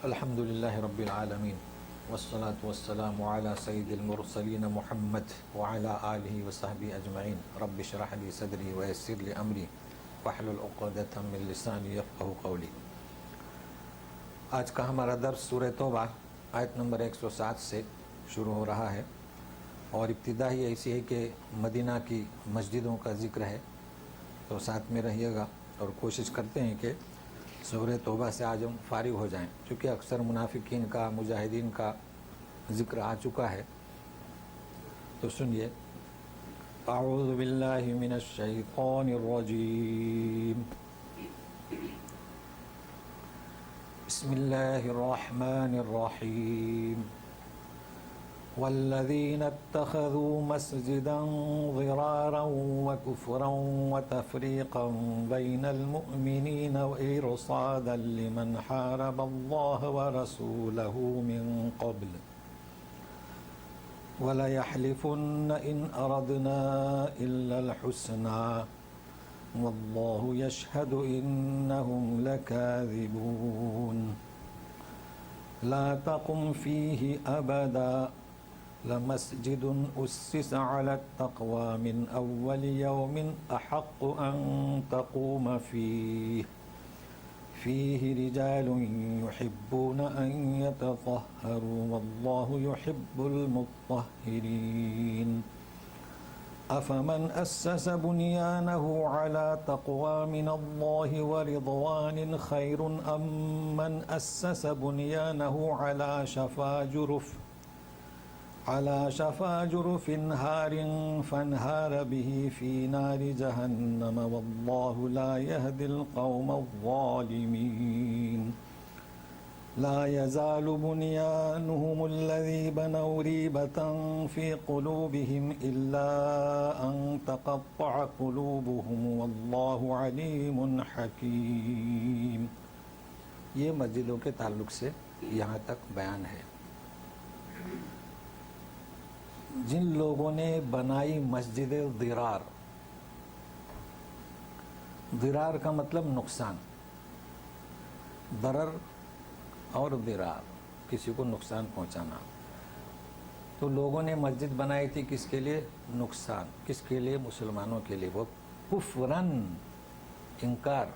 الحمد لله رب العالمين والصلاة والسلام على سيد المرسلين محمد وعلى آله وصحبه أجمعين رب اشرح لي صدري ويسر لي أمري واحلل عقدة من لساني يفقهوا قولي۔ آج کا ہمارا درس سورہ توبہ آیت نمبر 107 سے شروع ہو رہا ہے، اور ابتدا ہی ایسی ہے کہ مدینہ کی مسجدوں کا ذکر ہے، تو ساتھ میں رہیے گا اور کوشش کرتے ہیں کہ سورہ توبہ سے آج ہم فارغ ہو جائیں، چونکہ اکثر منافقین کا مجاہدین کا ذکر آ چکا ہے۔ تو سنیے، اعوذ باللہ من الشیطان الرجیم، بسم اللہ الرحمن الرحیم، والذین اتخذوا مسجدا ضرارا وكفرا وتفریقا بین المؤمنین وإرصادا لمن حارب اللہ ورسولہ من قبل وَلَيَحْلِفُنَّ إِنْ أَرَدْنَا إِلَّا الْحُسْنَى وَاللَّهُ يَشْهَدُ إِنَّهُمْ لَكَاذِبُونَ لَا تَقُمْ فِيهِ أَبَدًا لَمَسْجِدٌ أُسِّسَ عَلَى التَّقْوَى مِنْ أَوَّلِ يَوْمٍ أَحَقُّ أَنْ تَقُومَ فيه رجال يحبون أن يتطهروا والله يحب المطهرين أفمن أسس بنيانه على تقوى من الله ورضوان خير أم من أسس بنيانه على شفا جرف هار فانهار به في نار جهنم والله لا يهدي القوم الظالمين لا يزال بنيانهم الذي بنوا ريبة في قلوبهم إلا أن تقطع قلوبهم والله عليم حكيم۔ یہ مسجدوں کے تعلق سے یہاں تک بیان ہے۔ جن لوگوں نے بنائی مسجد ضرار، ضرار کا مطلب نقصان، ضرر اور ضرار کسی کو نقصان پہنچانا، تو لوگوں نے مسجد بنائی تھی کس کے لیے؟ نقصان، کس کے لیے؟ مسلمانوں کے لیے، وہ کفراً انکار،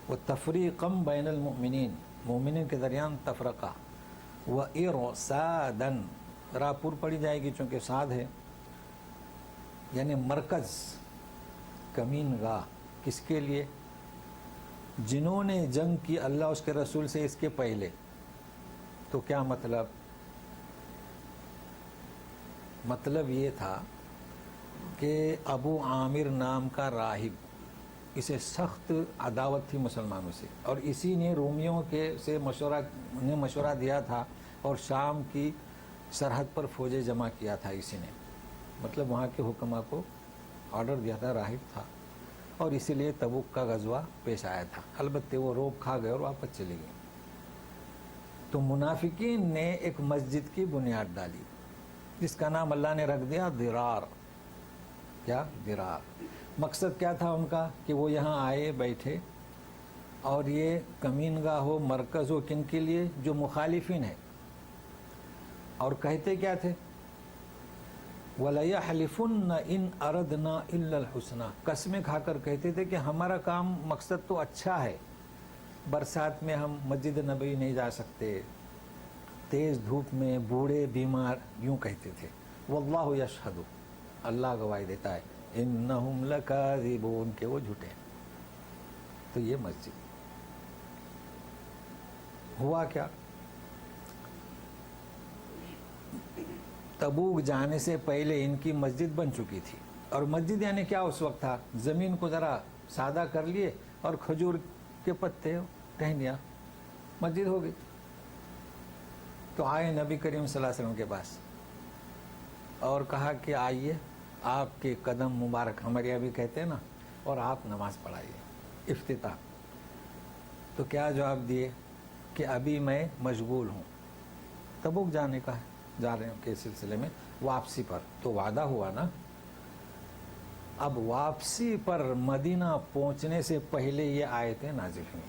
وہ تفریقاً بین المؤمنین، مومنین کے درمیان تفرقہ، و ارصاداً، راپور پڑی جائے گی چونکہ سعد ہے، یعنی مرکز، کمین گاہ، کس کے لیے؟ جنہوں نے جنگ کی اللہ اس کے رسول سے اس کے پہلے۔ تو کیا مطلب یہ تھا کہ ابو عامر نام کا راہب، اسے سخت عداوت تھی مسلمانوں سے، اور اسی نے رومیوں کے سے مشورہ دیا تھا اور شام کی سرحد پر فوجیں جمع کیا تھا اسی نے، مطلب وہاں کے حکماء کو آرڈر دیا تھا، راہب تھا، اور اسی لیے تبوک کا غزوہ پیش آیا تھا۔ البتہ وہ روب کھا گئے اور واپس چلے گئے۔ تو منافقین نے ایک مسجد کی بنیاد ڈالی جس کا نام اللہ نے رکھ دیا ضرار۔ کیا؟ ضرار۔ مقصد کیا تھا ان کا؟ کہ وہ یہاں آئے بیٹھے اور یہ کمین گاہ ہو، مرکز ہو، کن کے لیے؟ جو مخالفین ہیں، اور کہتے کیا تھے؟ وَلَيَحْلِفُنَّ إِنْ أَرَدْنَا إِلَّا الْحُسْنَى، قسمیں کھا کر کہتے تھے کہ ہمارا کام، مقصد تو اچھا ہے، برسات میں ہم مسجد نبوی نہیں جا سکتے، تیز دھوپ میں بوڑھے بیمار، یوں کہتے تھے۔ وَاللَّهُ يَشْهَدُ، اللہ گواہی دیتا ہے، إِنَّهُمْ لَكَاذِبُونَ، کہ وہ جھوٹے ہیں۔ تو یہ مسجد ہوا کیا؟ تبوک جانے سے پہلے ان کی مسجد بن چکی تھی، اور مسجد یعنی کیا اس وقت تھا؟ زمین کو ذرا سادہ کر لیے اور کھجور کے پتے ٹہنیاں، مسجد ہو گئی۔ تو آئے نبی کریم صلی اللہ علیہ وسلم کے پاس اور کہا کہ آئیے، آپ کے قدم مبارک، ہمارے یہاں بھی کہتے ہیں نا، اور آپ نماز پڑھائیے، افتتاح۔ تو کیا جواب دیے؟ کہ ابھی میں مشغول ہوں، تبوک جانے کا ہے، جا رہے ہیں کے سلسلے میں، واپسی پر۔ تو وعدہ ہوا نا، اب واپسی پر مدینہ پہنچنے سے پہلے یہ آیتیں نازل ہوئیں،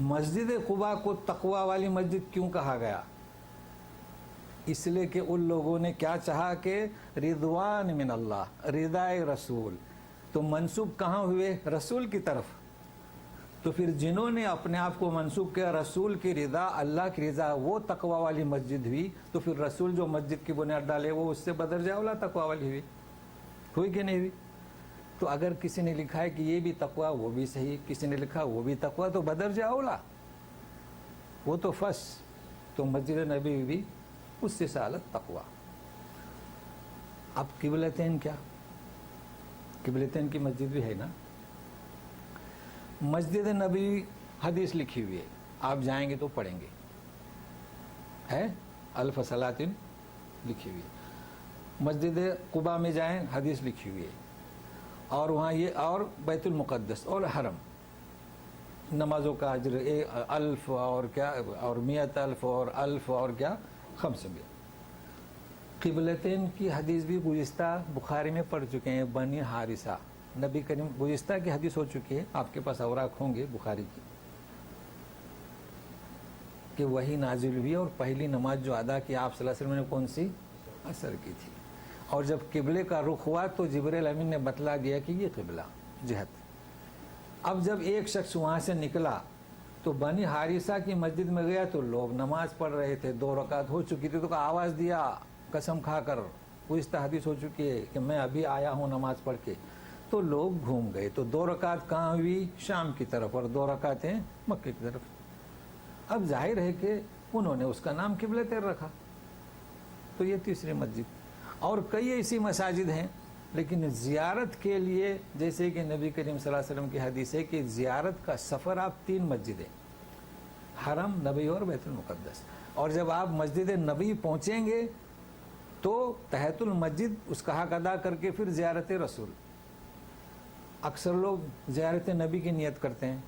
مسجد قباء کو تقوی والی مسجد کیوں کہا گیا؟ اس لیے کہ ان لوگوں نے کیا چاہا کہ رضوان من اللہ، رضائے رسول، تو منسوب کہاں ہوئے؟ رسول کی طرف۔ تو پھر جنہوں نے اپنے آپ کو منسوب کیا رسول کی رضا، اللہ کی رضا، وہ تقوی والی مسجد ہوئی۔ تو پھر رسول جو مسجد کی بنیاد ڈالے وہ اس سے بدرجہ اولا تقوی والی ہوئی کہ نہیں ہوئی؟ تو اگر کسی نے لکھا ہے کہ یہ بھی تقوی وہ بھی صحیح، کسی نے لکھا وہ بھی تقوی، تو بدرجہ اولا وہ تو فس، تو مسجد نبی بھی اس سے سالت تقوی۔ اب قبلتین کیا؟ قبلتین کی مسجد بھی ہے نا۔ مسجد نبی حدیث لکھی ہوئی ہے، آپ جائیں گے تو پڑھیں گے، ہے الف صلاتن لکھی ہوئی ہے۔ مسجد قباء میں جائیں، حدیث لکھی ہوئی ہے، اور وہاں یہ، اور بیت المقدس اور حرم، نمازوں کا اجر الف اور کیا، اور 100,000 اور الف اور کیا 500۔ قبلتین کی حدیث بھی گزشتہ بخاری میں پڑھ چکے ہیں، بنی حارثہ، نبی کریم گزشتہ کی حدیث ہو چکی ہے، آپ کے پاس اوراق ہوں گے بخاری کی، کہ وہی نازل ہوئی اور پہلی نماز جو ادا کی آپ صلی اللہ علیہ وسلم نے کون سی؟ عصر کی تھی۔ اور جب قبلے کا رخ ہوا تو جبرائیل امین نے بتلا دیا کہ یہ قبلہ جہت۔ اب جب ایک شخص وہاں سے نکلا تو بنی حارثہ کی مسجد میں گیا تو لوگ نماز پڑھ رہے تھے، 2 رکعت ہو چکی تھی، تو آواز دیا قسم کھا کر، گزشتہ حدیث ہو چکی ہے کہ میں ابھی آیا ہوں نماز پڑھ کے، تو لوگ گھوم گئے۔ تو 2 رکعت کہاں ہوئی؟ شام کی طرف، اور 2 رکعتیں مکے کی طرف۔ اب ظاہر ہے کہ انہوں نے اس کا نام قبلتین رکھا، تو یہ تیسری مسجد۔ اور کئی ایسی مساجد ہیں، لیکن زیارت کے لیے، جیسے کہ نبی کریم صلی اللہ علیہ وسلم کی حدیث ہے کہ زیارت کا سفر آپ 3 مسجدیں، حرم، نبی اور بیت المقدس، اور جب آپ مسجد نبی پہنچیں گے تو تحیۃ المسجد اس کا حق ادا کر کے پھر زیارت رسول۔ اکثر لوگ زیارت نبی کی نیت کرتے ہیں،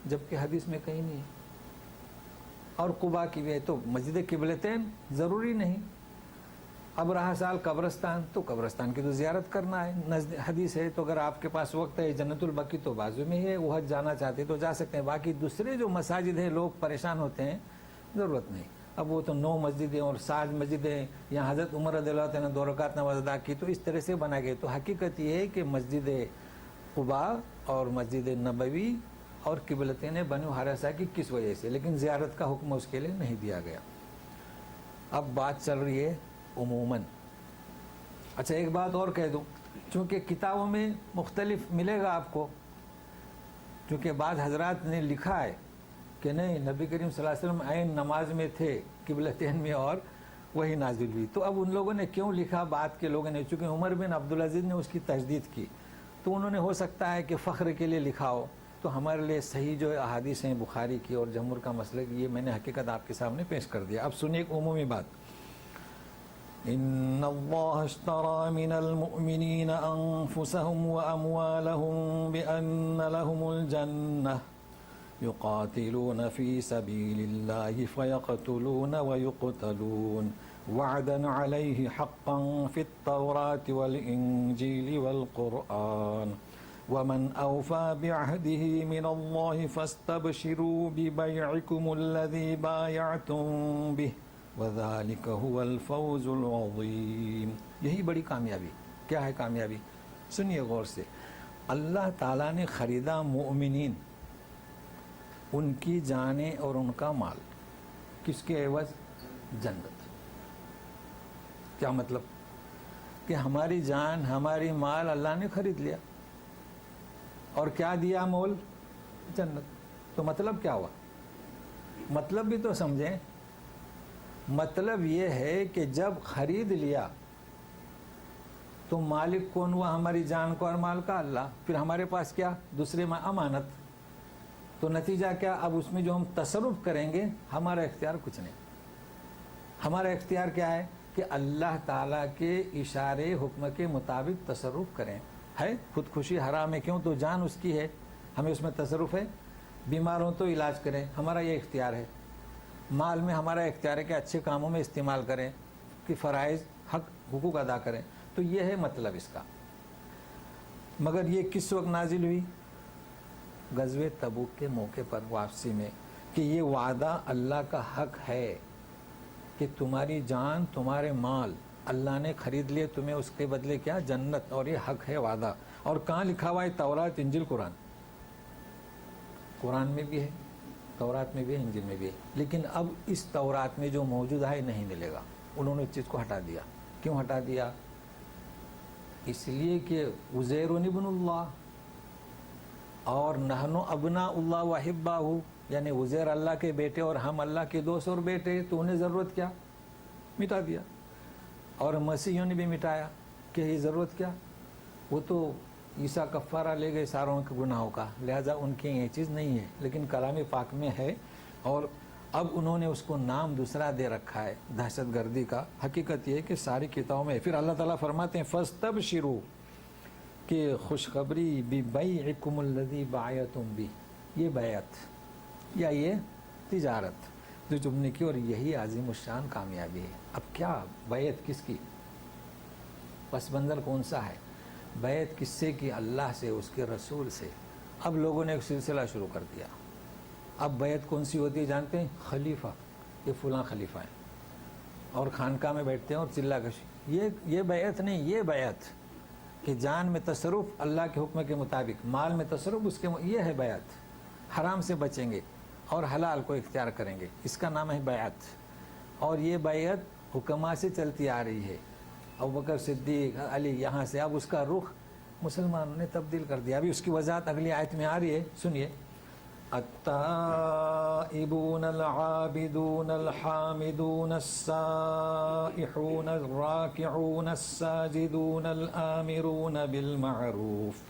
جبکہ حدیث میں کہیں نہیں ہے۔ اور قباء کی بھی ہے، تو مسجد قبلتین ضروری نہیں۔ اب رہا سال قبرستان، تو قبرستان کی تو زیارت کرنا ہے، نزد حدیث ہے، تو اگر آپ کے پاس وقت ہے، جنت البقیع تو بازو میں ہی ہے، وہ حج جانا چاہتے تو جا سکتے ہیں۔ باقی دوسرے جو مساجد ہیں لوگ پریشان ہوتے ہیں، ضرورت نہیں۔ اب وہ تو 9 مسجدیں اور 7 مسجدیں، یہاں حضرت عمر رضی اللہ عنہ نے 2 رکعت نماز ادا کی، تو اس طرح سے بنا گئے۔ تو حقیقت یہ ہے کہ مسجد قباء اور مسجد نبوی اور قبلتین بنو حارثہ کی کس وجہ سے، لیکن زیارت کا حکم اس کے لیے نہیں دیا گیا۔ اب بات چل رہی ہے عموماً۔ اچھا ایک بات اور کہہ دوں، چونکہ کتابوں میں مختلف ملے گا آپ کو، چونکہ بعض حضرات نے لکھا ہے کہ نہیں نبی کریم صلی اللہ علیہ وسلم عین نماز میں تھے قبلتین میں اور وہی نازل ہوئی۔ تو اب ان لوگوں نے کیوں لکھا، بعد کے لوگوں نے، چونکہ عمر بن عبدالعزیز نے اس کی تجدید کی، تو انہوں نے ہو سکتا ہے کہ فخر کے لیے لکھا ہو۔ تو ہمارے لیے صحیح جو احادیث ہیں بخاری کی اور جمہور کا مسئلہ، یہ میں نے حقیقت آپ کے سامنے پیش کر دیا۔ اب سنیے ایک عمومی بات، ان اللہ اشترى من المؤمنین انفسهم واموالهم بان لهم الجنہ یقاتلون فی سبیل اللہ فیقتلون ویقتلون وعدا علیہ حقا فی التوراة والانجیل والقرآن ومن اوفى بعهده من اللہ فاستبشروا ببیعکم الذی بایعتم به وَذَلِكَ هُوَ الْفَوْزُ الْعَظِيمُ۔ یہی بڑی کامیابی۔ کیا ہے کامیابی؟ سنیے غور سے، اللہ تعالیٰ نے خریدا مومنین، ان کی جانیں اور ان کا مال، کس کے عوض؟ جنت۔ کیا مطلب؟ کہ ہماری جان، ہماری مال اللہ نے خرید لیا، اور کیا دیا مول؟ جنت۔ تو مطلب کیا ہوا؟ مطلب بھی تو سمجھیں۔ مطلب یہ ہے کہ جب خرید لیا تو مالک کون ہوا؟ ہماری جان کو اور مال کا اللہ۔ پھر ہمارے پاس کیا؟ دوسرے امانت۔ تو نتیجہ کیا؟ اب اس میں جو ہم تصرف کریں گے، ہمارا اختیار کچھ نہیں۔ ہمارا اختیار کیا ہے؟ کہ اللہ تعالیٰ کے اشارے حکم کے مطابق تصرف کریں۔ ہے خودکشی حرام ہے، کیوں؟ تو جان اس کی ہے، ہمیں اس میں تصرف ہے۔ بیمار ہوں تو علاج کریں، ہمارا یہ اختیار ہے۔ مال میں ہمارا اختیار ہے کہ اچھے کاموں میں استعمال کریں، کہ فرائض حقوق ادا کریں۔ تو یہ ہے مطلب اس کا۔ مگر یہ کس وقت نازل ہوئی؟ غزوہ تبوک کے موقع پر، واپسی میں، کہ یہ وعدہ اللہ کا حق ہے کہ تمہاری جان تمہارے مال اللہ نے خرید لیے تمہیں اس کے بدلے کیا جنت, اور یہ حق ہے وعدہ. اور کہاں لکھا ہوا ہے؟ تورات, انجیل, قرآن. قرآن میں بھی ہے, تورات میں بھی ہے, انجیل میں بھی ہے. لیکن اب اس تورات میں جو موجود ہے نہیں ملے گا. انہوں نے اس چیز کو ہٹا دیا. کیوں ہٹا دیا؟ اس لیے کہ عزیر ابن اللہ اور نحن ابناء اللہ وحباہ, یعنی عزیر اللہ کے بیٹے اور ہم اللہ کے دوست اور بیٹے. تو انہیں ضرورت کیا؟ مٹا دیا. اور مسیحیوں نے بھی مٹایا کہ یہ ضرورت کیا, وہ تو عیسیٰ کفارہ لے گئے ساروں کے گناہوں کا, لہٰذا ان کی یہ چیز نہیں ہے. لیکن کلام پاک میں ہے, اور اب انہوں نے اس کو نام دوسرا دے رکھا ہے, دہشت گردی کا. حقیقت یہ ہے کہ ساری کتابوں میں. پھر اللہ تعالیٰ فرماتے ہیں فاستبشروا, کہ خوشخبری ببیعکم الذی بایعتم بہ, یہ بیعت یا یہ تجارت جو تم نے کی, اور یہی عظیم الشان کامیابی ہے. اب کیا بیعت کس کی؟ پس منظر کون سا ہے؟ بیعت کس سے کی؟ اللہ سے, اس کے رسول سے. اب لوگوں نے ایک سلسلہ شروع کر دیا. اب بیعت کون سی ہوتی ہے جانتے ہیں؟ خلیفہ, یہ فلاں خلیفہ ہیں, اور خانقاہ میں بیٹھتے ہیں اور چلا کشی. یہ بیعت نہیں, یہ بیعت کہ جان میں تصرف اللہ کے حکم کے مطابق, مال میں تصرف اس کے, یہ ہے بیعت. حرام سے بچیں گے اور حلال کو اختیار کریں گے, اس کا نام ہے بیعت. اور یہ بیعت حکما سے چلتی آ رہی ہے. ابوبکر صدیق, علی, یہاں سے. اب اس کا رخ مسلمانوں نے تبدیل کر دیا. ابھی اس کی وضاحت اگلی آیت میں آ رہی ہے, سنیے. التائبون العابدون الحامدون السائحون الراكعون الساجدون الآمرون بالمعروف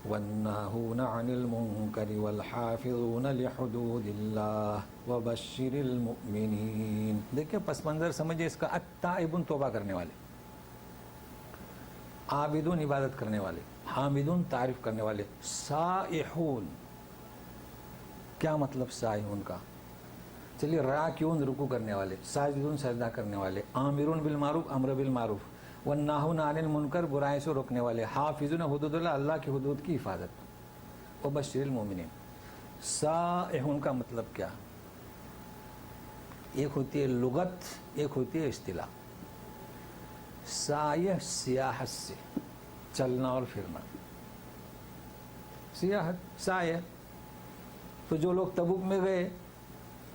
والناهون عن المنكر والحافظون لحدود اللہ وبشر المؤمنین. دیکھیں پس منظر سمجھے اس کا. التائبون توبہ کرنے والے, عابدون عبادت کرنے والے, حامدون تعریف کرنے والے, سائحون, کیا مطلب سائحون کا؟ چلیے, راکعون رکوع کرنے والے, ساجدون سجدہ کرنے والے, آمرون بالمعروف امر بالمعروف, والناہون عن المنکر برائی سے روکنے والے, حافظون حدود اللہ اللہ کی حدود کی حفاظت, وبشر المؤمنین. سائحون کا مطلب کیا؟ ایک ہوتی ہے لغت, ایک ہوتی ہے اصطلاح. سایہ سیاحت سے, چلنا اور پھرنا, سیاحت سایہ. تو جو لوگ تبوک میں گئے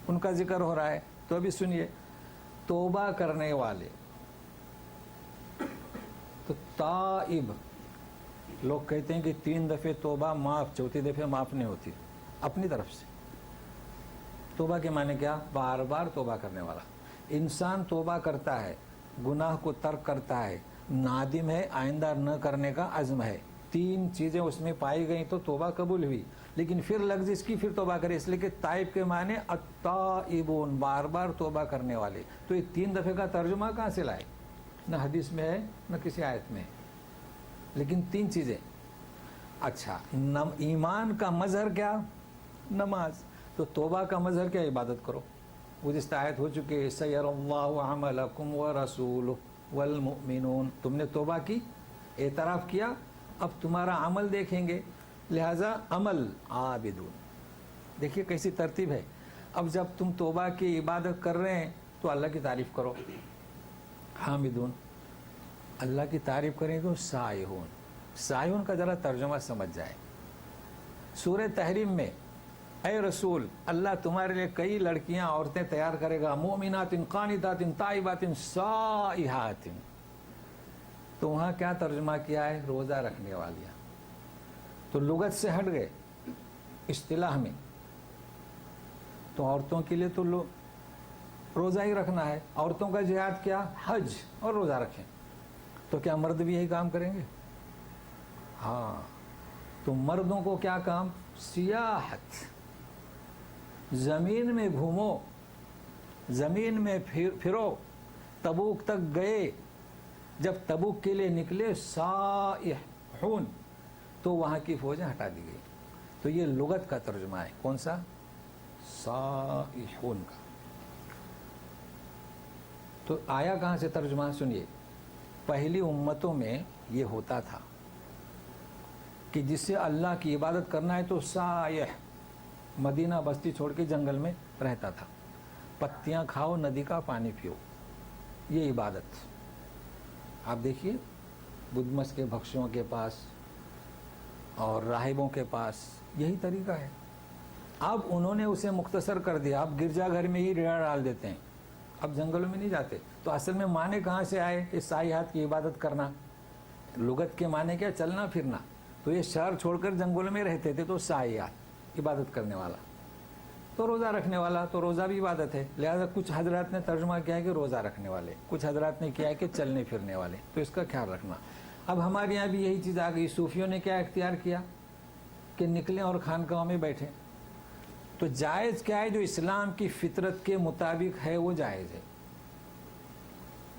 ان کا ذکر ہو رہا ہے. تو ابھی سنیے, توبہ کرنے والے. تو تائب, لوگ کہتے ہیں کہ 3 دفعے توبہ معاف, 4تھی دفعہ معاف نہیں ہوتی اپنی طرف سے. توبہ کے معنی کیا؟ بار بار توبہ کرنے والا. انسان توبہ کرتا ہے, گناہ کو ترک کرتا ہے, نادم ہے, آئندہ نہ کرنے کا عزم ہے. 3 چیزیں اس میں پائی گئیں تو توبہ قبول ہوئی. لیکن پھر لفظ اس کی پھر توبہ کرے, اس لیے کہ تائب کے معنی التائبون, بار بار توبہ کرنے والے. تو یہ 3 دفعے کا ترجمہ کہاں سے لائے؟ نہ حدیث میں ہے نہ کسی آیت میں ہے, لیکن 3 چیزیں. اچھا, ایمان کا مظہر کیا؟ نماز. تو توبہ کا مظہر کیا؟ عبادت کرو. گزشتہ آیت ہو چکی ہے, سیر اللہ عملکم ورسولہ والمؤمنون. تم نے توبہ کی, اعتراف کیا, اب تمہارا عمل دیکھیں گے, لہذا عمل عابدون. دیکھیے کیسی ترتیب ہے. اب جب تم توبہ کی عبادت کر رہے ہیں تو اللہ کی تعریف کرو, حامدون. اللہ کی تعریف کریں تو سائحون. سائحون کا ذرا ترجمہ سمجھ جائے. سورہ تحریم میں اے رسول, اللہ تمہارے لیے کئی لڑکیاں, عورتیں تیار کرے گا, مومنات, قانتات, تائبات, سائحات. تو وہاں کیا ترجمہ کیا ہے؟ روزہ رکھنے والیاں. تو لغت سے ہٹ گئے اصطلاح میں. تو عورتوں کے لیے تو روزہ ہی رکھنا ہے. عورتوں کا جہاد کیا؟ حج اور روزہ رکھیں. تو کیا مرد بھی یہی کام کریں گے؟ ہاں. تو مردوں کو کیا کام؟ سیاحت, زمین میں گھومو, زمین میں پھرو. تبوک تک گئے, جب تبوک کے لیے نکلے سائحون, تو وہاں کی فوجیں ہٹا دی گئی. تو یہ لغت کا ترجمہ ہے. کون سا؟ سائحون کا. تو آیا کہاں سے ترجمہ؟ سنیے. پہلی امتوں میں یہ ہوتا تھا کہ جس سے اللہ کی عبادت کرنا ہے تو سائح, مدینہ بستی چھوڑ کے جنگل میں رہتا تھا. پتیاں کھاؤ، ندی کا پانی پیو، یہ عبادت. آپ دیکھیے بدھ مت کے بھکشوں کے پاس اور راہبوں کے پاس یہی طریقہ ہے. اب انہوں نے اسے مختصر کر دیا. اب گرجا گھر میں ہی ریڑھا ڈال دیتے ہیں، اب جنگلوں میں نہیں جاتے. تو اصل میں معنی کہاں سے آئے کہ سیاحت کی عبادت کرنا؟ لغت کے معنی کیا؟ چلنا پھرنا. تو یہ شہر چھوڑ کر جنگلوں میں رہتے تھے، تو سیاحت عبادت کرنے والا. تو روزہ رکھنے والا، تو روزہ بھی عبادت ہے. لہذا کچھ حضرات نے ترجمہ کیا ہے کہ روزہ رکھنے والے، کچھ حضرات نے کیا ہے کہ چلنے پھرنے والے. تو اس کا خیال رکھنا. اب ہمارے یہاں بھی یہی چیز آ گئی. صوفیوں نے کیا اختیار کیا کہ نکلیں اور خانقاہوں میں بیٹھیں. تو جائز کیا ہے؟ جو اسلام کی فطرت کے مطابق ہے وہ جائز ہے.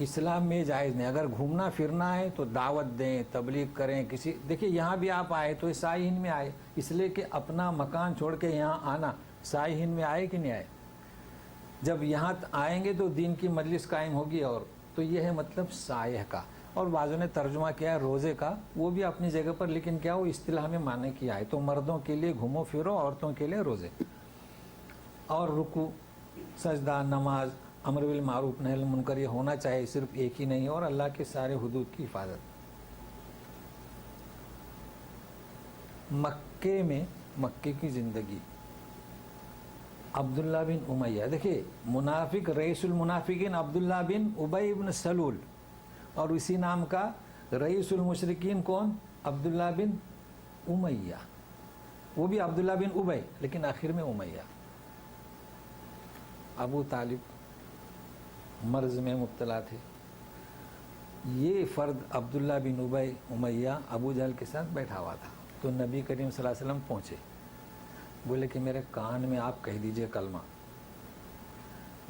اسلام میں جائز نہیں. اگر گھومنا پھرنا ہے تو دعوت دیں، تبلیغ کریں. کسی دیکھیے یہاں بھی آپ آئے تو سائے ہند میں آئے، اس لیے کہ اپنا مکان چھوڑ کے یہاں آنا. سائے ہند میں آئے کہ نہیں آئے؟ جب یہاں آئیں گے تو دین کی مجلس قائم ہوگی. اور تو یہ ہے مطلب سایہ کا. اور بعضوں نے ترجمہ کیا ہے روزے کا، وہ بھی اپنی جگہ پر، لیکن کیا وہ اصطلاح میں معنی کیا ہے. تو مردوں کے لیے گھومو پھرو، عورتوں کے لیے روزے. اور رکوع، سجدہ، نماز، امر بالمعروف نہی عن المنکر یہ ہونا چاہیے، صرف ایک ہی نہیں. اور اللہ کے سارے حدود کی حفاظت. مکے میں، مکے کی زندگی، عبداللہ بن امیہ، دیکھیے منافق رئیس المنافقین عبداللہ بن ابی بن سلول، اور اسی نام کا رئیس المشرکین کون؟ عبداللہ بن امیہ. وہ بھی عبداللہ بن ابی لیکن آخر میں امیہ. ابو طالب مرض میں مبتلا تھے. یہ فرد عبداللہ بن ابی امیہ ابو جہل کے ساتھ بیٹھا ہوا تھا. تو نبی کریم صلی اللہ علیہ وسلم پہنچے، بولے کہ میرے کان میں آپ کہہ دیجئے کلمہ،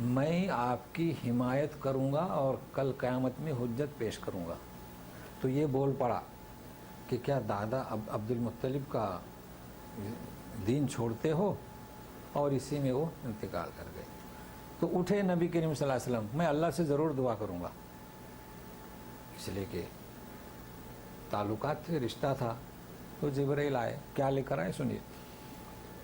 میں آپ کی حمایت کروں گا اور کل قیامت میں حجت پیش کروں گا. تو یہ بول پڑا کہ کیا دادا عبد المطلب کا دین چھوڑتے ہو؟ اور اسی میں وہ انتقال کر گئے. تو اٹھے نبی کریم صلی اللہ علیہ وسلم، میں اللہ سے ضرور دعا کروں گا، اس لیے کہ تعلقات تھے، رشتہ تھا. تو جبرائیل آئے، کیا لے کر آئے سنیے.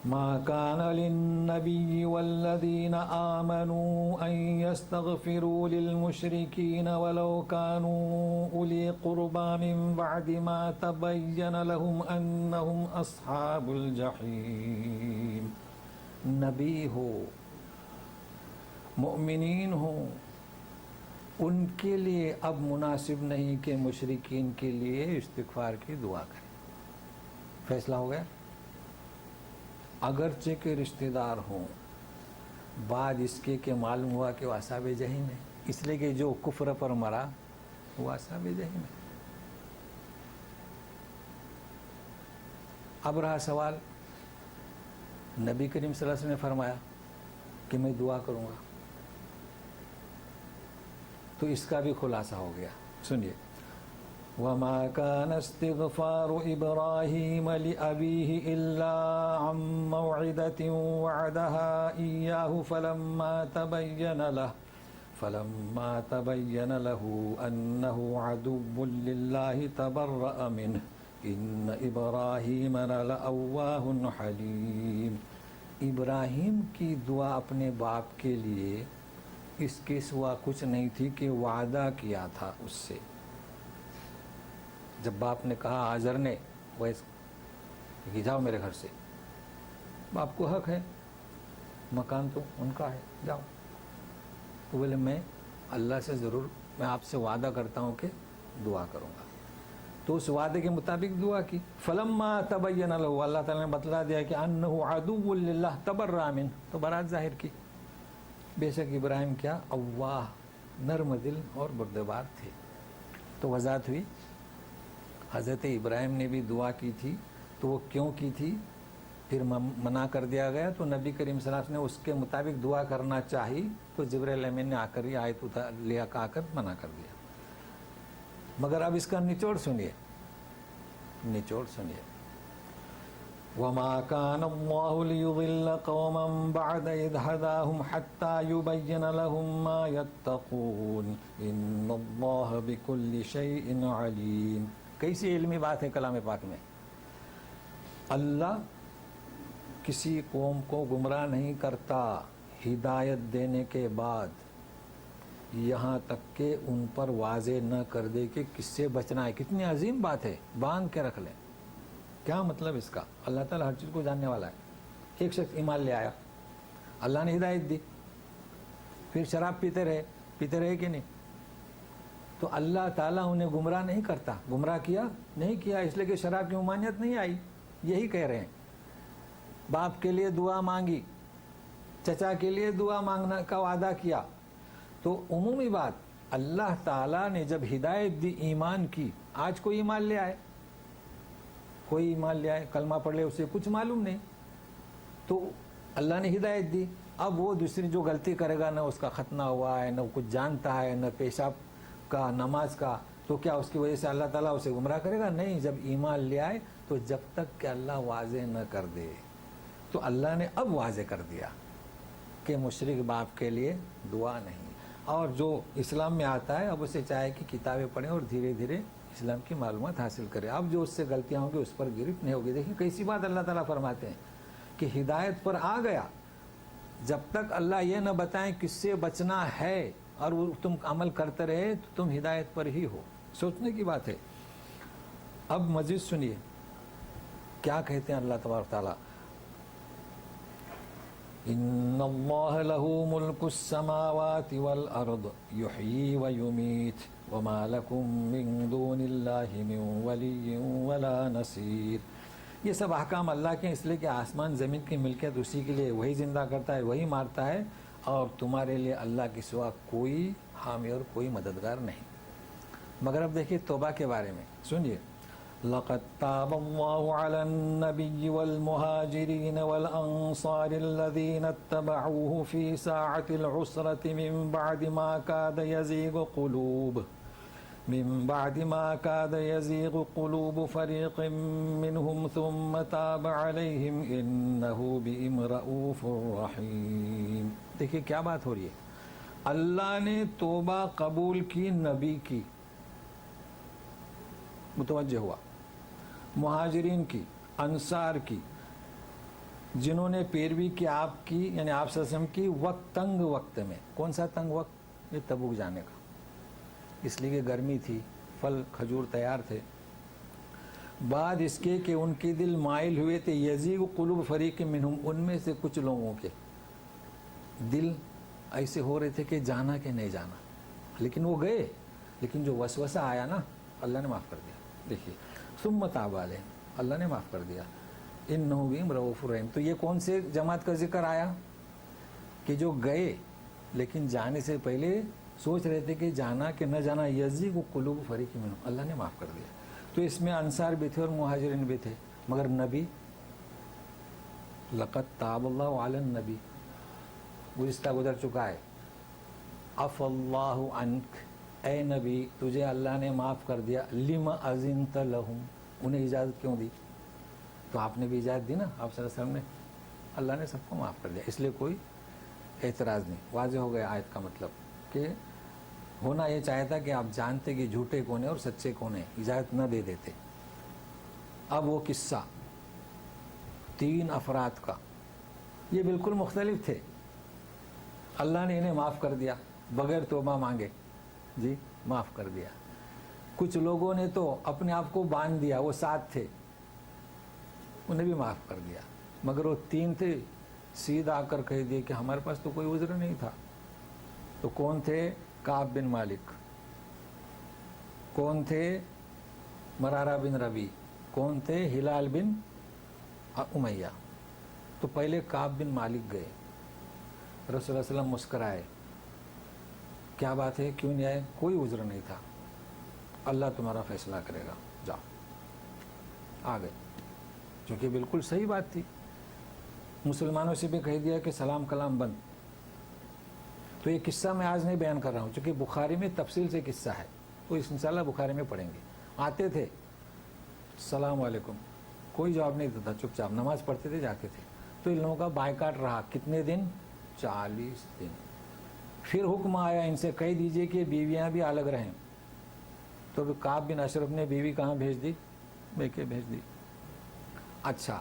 ما كان للنبي والذين آمنوا أن يستغفروا للمشركين ولو كانوا أولي قربى من بعد ما تبين لهم أنهم أصحاب الجحيم. نبی ہو، مؤمنین ہو، ان کے لیے اب مناسب نہیں کہ مشرکین کے لیے استغفار کی دعا کریں. فیصلہ ہو گیا. اگرچہ کے رشتہ دار ہوں، بعد اس کے کہ معلوم ہوا کہ وہ اصحاب جحیم ہے، اس لیے کہ جو کفر پر مرا وہ اصحاب جحیم ہے. اب رہا سوال، نبی کریم صلی اللہ علیہ وسلم نے فرمایا کہ میں دعا کروں گا. تو اس کا بھی خلاصہ ہو گیا. سنیے. وما كان استغفار إبراهيم لأبيه إلا عن موعدة وعدها إياه فلما تبين له أنه عدو لله تبرأ منه إن إبراهيم لأواه حليم. ابراہیم کی دعا اپنے باپ کے لیے اس کے سوا کچھ نہیں تھی کہ وعدہ کیا تھا اس سے. جب باپ نے کہا آزر نے ویسے کہ جاؤ میرے گھر سے، باپ کو حق ہے، مکان تو ان کا ہے، جاؤ. تو بولے میں اللہ سے ضرور، میں آپ سے وعدہ کرتا ہوں کہ دعا کروں گا. تو اس وعدے کے مطابق دعا کی. فلما تبین له، اللہ تعالیٰ نے بتلا دیا کہ انہ عدو للہ تبرأ منہ، تو برات ظاہر کی. بے شک ابراہیم کیا اواہ، نرم دل اور بردبار تھے. تو وضاحت ہوئی. حضرت ابراہیم نے بھی دعا کی تھی، تو وہ کیوں کی تھی پھر منع کر دیا گیا. تو نبی کریم صلی اللہ علیہ وسلم نے اس کے مطابق دعا کرنا چاہی، تو جبرائیل امین نے آ کر ہی آیت لے آ کر منع کر دیا. مگر اب اس کا نچوڑ سنیے، نچوڑ سنیے. وما كان الله ليضل قوما بعد إذ هداهم حتى يبين لهم ما يتقون إن الله بكل شيء عليم. کیسی علمی بات ہے کلام پاک میں. اللہ کسی قوم کو گمراہ نہیں کرتا ہدایت دینے کے بعد، یہاں تک کہ ان پر واضح نہ کر دے کہ کس سے بچنا ہے۔ کتنی عظیم بات ہے، باندھ کے رکھ لیں۔ کیا مطلب اس کا؟ اللہ تعالیٰ ہر چیز کو جاننے والا ہے۔ ایک شخص ایمان لے آیا، اللہ نے ہدایت دی، پھر شراب پیتے رہے کہ نہیں؟ تو اللہ تعالیٰ انہیں گمراہ نہیں کرتا۔ گمراہ کیا نہیں کیا، اس لیے کہ شراب کی ممانعت نہیں آئی۔ یہی کہہ رہے ہیں، باپ کے لیے دعا مانگی، چچا کے لیے دعا مانگنا کا وعدہ کیا، تو عمومی بات اللہ تعالیٰ نے جب ہدایت دی، ایمان کی، آج کوئی ایمان لے آئے، کلمہ پڑھ لے، اسے کچھ معلوم نہیں، تو اللہ نے ہدایت دی، اب وہ دوسری جو غلطی کرے گا، نہ اس کا ختنہ ہوا ہے، نہ کچھ جانتا ہے، نہ پیشاب کا، نماز کا، تو کیا اس کی وجہ سے اللہ تعالیٰ اسے گمراہ کرے گا؟ نہیں، جب ایمان لے آئے تو جب تک کہ اللہ واضح نہ کر دے، تو اللہ نے اب واضح کر دیا کہ مشرک باپ کے لیے دعا نہیں، اور جو اسلام میں آتا ہے اب اسے چاہے کہ کتابیں پڑھیں اور دھیرے دھیرے اسلام کی معلومات حاصل کرے، اب جو اس سے غلطیاں ہوں گی اس پر گرفت نہیں ہوگی۔ دیکھیں کیسی بات اللہ تعالیٰ فرماتے ہیں کہ ہدایت پر آ گیا، جب تک اللہ یہ نہ بتائیں کس سے بچنا ہے اور وہ تم عمل کرتے رہے تو تم ہدایت پر ہی ہو۔ سوچنے کی بات ہے۔ اب مزید سنیے کیا کہتے ہیں اللہ تبارک تعالیٰ، ان اللہ لہ ملک السماوات والارض یحیی ویمیت وما لکم من دون اللہ من ولی ولا نصیر۔ یہ سب احکام اللہ کے، اس لیے کہ آسمان زمین کی ملکیت اسی کے لیے، وہی زندہ کرتا ہے، وہی مارتا ہے، اور تمہارے لیے اللہ کے سوا کوئی حامی اور کوئی مددگار نہیں۔ مگر اب دیکھیے توبہ کے بارے میں سنیے، لقد تاب اللہ علی النبی والمہاجرین والانصار الذین اتبعوه فی ساعة العسرة من بعد ما كاد يزيغ قلوب فريق منهم ثم تاب عليهم انه بهم رؤوف رحیم۔ دیکھیے کیا بات ہو رہی ہے، اللہ نے توبہ قبول کی نبی کی، متوجہ ہوا، مہاجرین کی، انصار کی، جنہوں نے پیروی کی آپ کی، یعنی آپ صلی اللہ علیہ وسلم کی تنگ وقت میں۔ کون سا تنگ وقت؟ یہ تبوک جانے کا، اس لیے کہ گرمی تھی، پھل کھجور تیار تھے، بعد اس کے کہ ان کے دل مائل ہوئے تھے، یزیغ قلوب فریق منہم، ان میں سے کچھ لوگوں کے دل ایسے ہو رہے تھے کہ جانا کہ نہیں جانا، لیکن وہ گئے، لیکن جو وسوسہ آیا نا اللہ نے معاف کر دیا۔ دیکھیے ثم تاب علیہم، اللہ نے معاف کر دیا، انہ بہم رؤوف رحیم۔ تو یہ کون سے جماعت کا ذکر آیا کہ جو گئے لیکن جانے سے پہلے سوچ رہے تھے کہ جانا کہ نہ جانا، یزیغ قلوب فریق منہم، اللہ نے معاف کر دیا۔ تو اس میں انصار بھی تھے اور مہاجرین بھی تھے، مگر نبی، لقد تاب اللہ علی النبی، گزشتہ گزر چکا ہے، عفا اللہ عنک، اے نبی تجھے اللہ نے معاف کر دیا، لم اذنت لہم، انہیں اجازت کیوں دی؟ تو آپ نے بھی اجازت دی نا، آپ صلی اللہ علیہ وسلم نے، اللہ نے سب کو معاف کر دیا، اس لیے کوئی اعتراض نہیں۔ واضح ہو گیا آیت کا مطلب کہ ہونا یہ چاہتا کہ آپ جانتے کہ جھوٹے کون ہیں اور سچے کون ہیں، اجازت نہ دے دیتے۔ اب وہ قصہ 3 افراد کا، یہ بالکل مختلف تھے، اللہ نے انہیں معاف کر دیا بغیر توبہ مانگے، جی معاف کر دیا۔ کچھ لوگوں نے تو اپنے آپ کو باندھ دیا، وہ 7 تھے، انہیں بھی معاف کر دیا، مگر وہ 3 تھے سیدھا آ کر کہہ دیے کہ ہمارے پاس تو کوئی عذر نہیں تھا۔ تو کون تھے؟ کعب بن مالک، کون تھے؟ مرارہ بن ربی، کون تھے؟ ہلال بن امیہ۔ تو پہلے کعب بن مالک گئے، رسول اللہ صلی اللہ علیہ وسلم مسکرائے، کیا بات ہے، کیوں نہیں آئے؟ کوئی عذر نہیں تھا، اللہ تمہارا فیصلہ کرے گا، جاؤ۔ آ گئے، چونکہ بالکل صحیح بات تھی۔ مسلمانوں سے بھی کہہ دیا کہ سلام کلام بند۔ تو یہ قصہ میں آج نہیں بیان کر رہا ہوں، چونکہ بخاری میں تفصیل سے قصہ ہے، تو اس انشاءاللہ بخاری میں پڑھیں گے۔ آتے تھے، السلام علیکم، کوئی جواب نہیں دیتا، چپ چاپ نماز پڑھتے تھے، جاتے تھے۔ تو ان لوگوں کا بائیکاٹ رہا کتنے دن؟ 40 دن۔ پھر حکم آیا ان سے کہہ دیجئے کہ بیویاں بھی الگ رہیں۔ تو کعب بن اشرف نے بیوی کہاں بھیج دی؟ میکے بھیج دی۔ اچھا،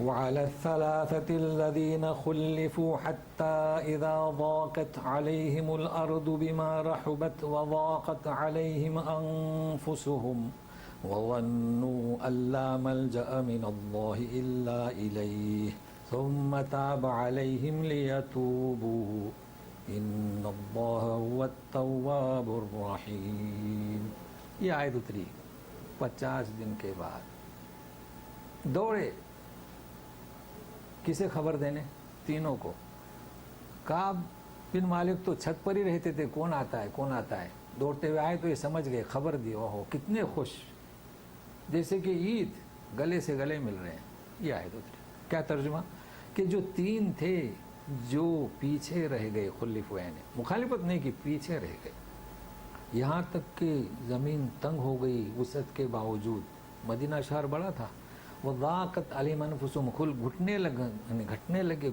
وعلى الثلاثة الذين خلفوا حتى إذا ضاقت عليهم الأرض بما رحبت وضاقت عليهم أنفسهم وظنوا أن لا ملجأ من الله إلا إليه ثم تاب عليهم ليتوبوا إن الله هو التواب الرحيم. یہ آیت اتری 50 دن کے بعد. دوڑے کسے خبر دینے؟ تینوں کو. کعب بن مالک تو چھت پر ہی رہتے تھے، کون آتا ہے کون آتا ہے. دوڑتے ہوئے آئے تو یہ سمجھ گئے، خبر دی. اوہو کتنے خوش، جیسے کہ عید، گلے سے گلے مل رہے ہیں. یہ آیت اتری. کیا ترجمہ؟ کہ جو تین تھے جو پیچھے رہ گئے، خلف ہوئے نے مخالفت نہیں کی، پیچھے رہ گئے، یہاں تک کہ زمین تنگ ہو گئی وسعت کے باوجود. مدینہ شہر بڑا تھا. وضاقت علیہم انفسہم، گھٹنے لگے.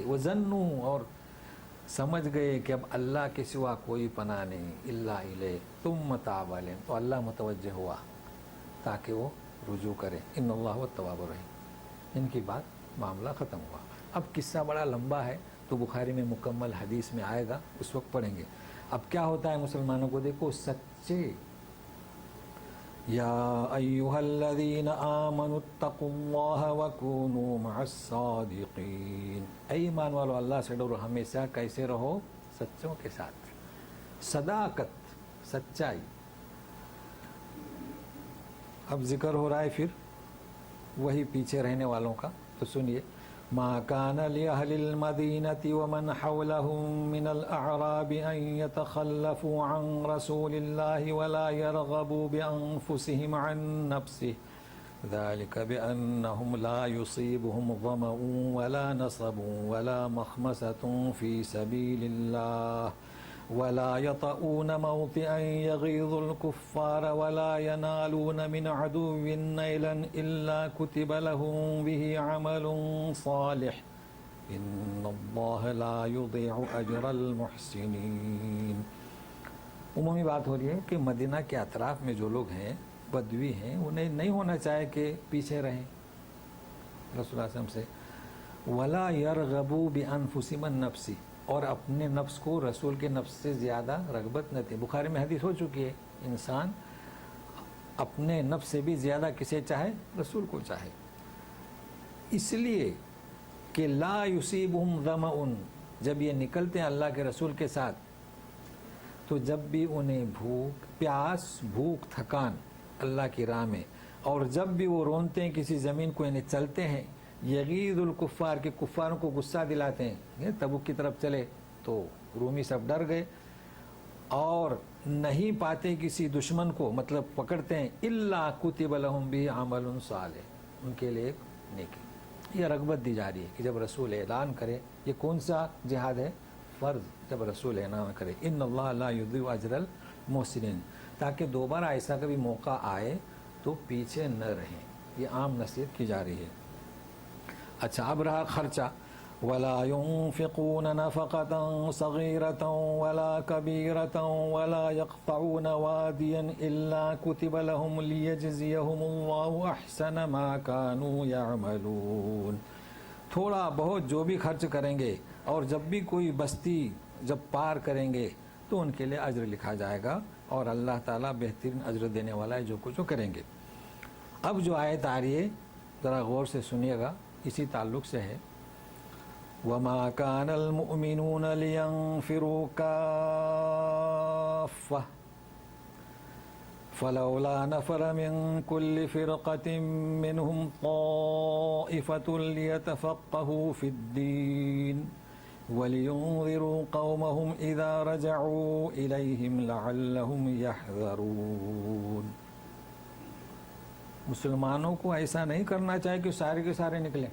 وظنوا، اور سمجھ گئے کہ اب اللہ کے سوا کوئی پناہ نہیں، الا الیہ ثم تاب علیہم، تو اللہ متوجہ ہوا تاکہ وہ رجوع کرے. ان اللہ هو التواب الرحیم. ان کی بات معاملہ ختم ہوا. اب قصہ بڑا لمبا ہے تو بخاری میں مکمل حدیث میں آئے گا، اس وقت پڑھیں گے. اب کیا ہوتا ہے مسلمانوں کو دیکھو، سچے یا ایھا الذین آمنوا اتقوا اللہ وکونوا مع الصادقین. اے ایمان والو، اللہ سے ڈرو، ہمیشہ کیسے رہو؟ سچوں کے ساتھ. صداقت، سچائی. اب ذکر ہو رہا ہے پھر وہی پیچھے رہنے والوں کا. تو سنیے، ما كان لأهل المدينة ومن حولهم من الأعراب أن يتخلفوا عن رسول الله ولا يرغبوا بأنفسهم عن نفسه ذلك بأنهم لا يصيبهم ظمأ ولا نصب ولا مخمصة في سبيل الله ولا يطؤون موطئا يغيظ الكفار ولا ينالون من عدو نيلا إلا كتب لهم به عمل صالح إن الله لا يضيع أجر المحسنين. عمومی بات ہو رہی ہے کہ مدینہ کے اطراف میں جو لوگ ہیں، بدوی ہیں، انہیں نہیں ہونا چاہے کہ پیچھے رہیں رسول اللہ صلی اللہ علیہ وسلم سے. ولا يرغبوا بأنفسهم النفس، اور اپنے نفس کو رسول کے نفس سے زیادہ رغبت نہ تھی. بخاری میں حدیث ہو چکی ہے، انسان اپنے نفس سے بھی زیادہ کسے چاہے؟ رسول کو چاہے. اس لیے کہ لا یصیبہم ظمأ، جب یہ نکلتے ہیں اللہ کے رسول کے ساتھ تو جب بھی انہیں پیاس، بھوک، تھکان اللہ کی راہ میں، اور جب بھی وہ رونتے ہیں کسی زمین کو، یعنی چلتے ہیں، یغیظ الکفار، کے کفاروں کو غصہ دلاتے ہیں. تبوک کی طرف چلے تو رومی سب ڈر گئے، اور نہیں پاتے کسی دشمن کو، مطلب پکڑتے ہیں. الا کتب لہم بہ عمل صالح، ان کے لیے ایک نیکی. یہ رغبت دی جا رہی ہے کہ جب رسول اعلان کرے، یہ کون سا جہاد ہے؟ فرض. جب رسول اعلان کرے ان اللہ لا یضیع اجر المحسنین، تاکہ دوبارہ ایسا کبھی موقع آئے تو پیچھے نہ رہیں. یہ عام نصیحت کی جا رہی ہے. اچھا، اب رہا خرچہ. ولا ينفقون نفقة صغيرة ولا كبيرة ولا يقطعون واديا إلا كتب لهم ليجزيهم الله أحسن ما كانوا يعملون. تھوڑا بہت جو بھی خرچ کریں گے، اور جب بھی کوئی بستی جب پار کریں گے تو ان کے لیے اجر لکھا جائے گا، اور اللہ تعالیٰ بہترین اجر دینے والا ہے جو کچھ وہ کریں گے. اب جو آیت آ رہی ہے ذرا غور سے سنیے گا، اسی تعلق سے ہے. وَمَا كَانَ الْمُؤْمِنُونَ لِيَنْفِرُوا كَافَّةً فَلَوْلَا نَفَرَ مِنْ كُلِّ فِرْقَةٍ مِّنْهُمْ طَائِفَةٌ لِيَتَفَقَّهُوا فِي الدِّينِ وَلِيُنذِرُوا قَوْمَهُمْ إِذَا رَجَعُوا إِلَيْهِمْ لَعَلَّهُمْ يَحْذَرُونَ. مسلمانوں کو ایسا نہیں کرنا چاہیے کہ سارے کے سارے نکلیں.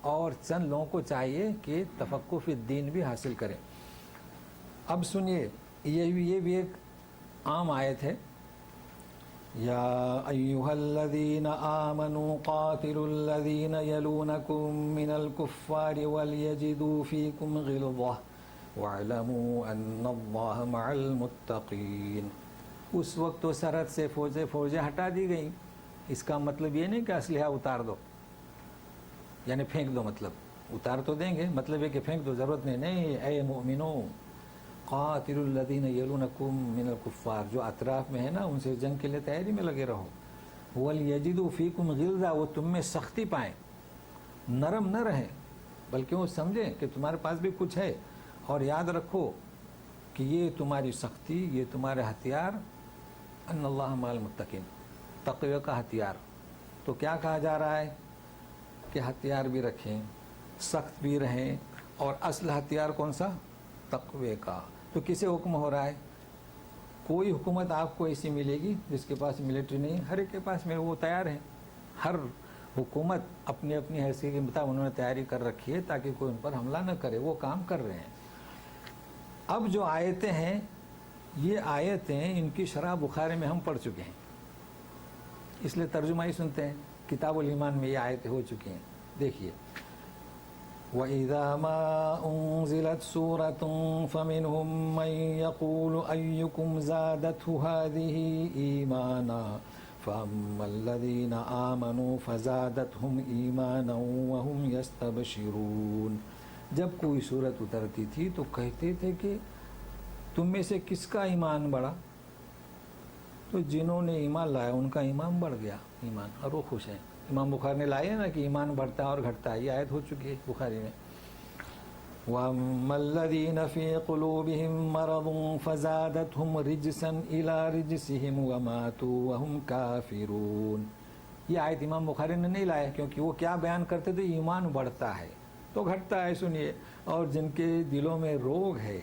اور چند لوگوں کو چاہیے کہ تفقہ فی الدین بھی حاصل کریں. اب سنیے یہ بھی ایک عام آیت ہے. یا ایھا الذین آمنوا قاتلوا الذین یلونکم من الکفار ولیجدوا فیکم غلظہ واعلموا ان اللہ مع المتقین. اس وقت تو سرحد سے فوجیں ہٹا دی گئیں. اس کا مطلب یہ نہیں کہ اسلحہ اتار دو یعنی پھینک دو، مطلب اتار تو دیں گے، مطلب ہے کہ پھینک دو، ضرورت نہیں. اے مومنو قاتل الذین یلونکم من الکفار، جو اطراف میں ہے نا ان سے جنگ کے لیے تیاری میں لگے رہو. ولیجدوا فیکم غلظہ، وہ تم میں سختی پائیں، نرم نہ رہیں بلکہ وہ سمجھیں کہ تمہارے پاس بھی کچھ ہے. اور یاد رکھو کہ یہ تمہاری سختی، یہ تمہارے ہتھیار، ان اللہ مع المتقین، تقوی کا ہتھیار. تو کیا کہا جا رہا ہے کہ ہتھیار بھی رکھیں، سخت بھی رہیں، اور اصل ہتھیار کون سا؟ تقوی کا. تو کسے حکم ہو رہا ہے؟ کوئی حکومت آپ کو ایسی ملے گی جس کے پاس ملٹری نہیں، ہر ایک کے پاس میں وہ تیار ہیں. ہر حکومت اپنی اپنی حیثیت کے مطابق انہوں نے تیاری کر رکھی ہے تاکہ کوئی ان پر حملہ نہ کرے، وہ کام کر رہے ہیں. اب جو آیتیں ہیں یہ آیتیں ان کی شرح بخاری میں ہم پڑھ چکے ہیں، اس لیے ترجمہ ہی سنتے ہیں. کتاب الایمان میں یہ آیتیں ہو چکی ہیں. دیکھیے وَإِذَا مَا أُنزِلَتْ سُورَةٌ فَمِنْهُم مَّن يَقُولُ أَيُّكُمْ زَادَتْهُ هَٰذِهِ إِيمَانًا فَأَمَّا الَّذِينَ آمَنُوا فَزَادَتْهُمْ إِيمَانًا وَهُمْ يَسْتَبْشِرُونَ. جب کوئی صورت اترتی تھی تو کہتے تھے کہ تم میں سے کس کا ایمان بڑھا؟ تو جنہوں نے ایمان لایا ان کا ایمان بڑھ گیا، ایمان، اور وہ خوش ہیں. امام بخاری نے لائے نا کہ ایمان بڑھتا ہے اور گھٹتا ہے، یہ آیت ہو چکی ہے بخاری میں. وَأَمَّا الَّذِينَ فِي قُلُوبِهِم مَّرَضٌ فَزَادَتْهُمْ رِجْسًا إِلَىٰ رِجْسِهِمْ وَمَاتُوا وَهُمْ كَافِرُونَ. یہ آیت امام بخاری نے نہیں لائے کیونکہ وہ کیا بیان کرتے تھے؟ ایمان بڑھتا ہے تو گھٹتا ہے. سنیے، اور جن کے دلوں میں روگ ہے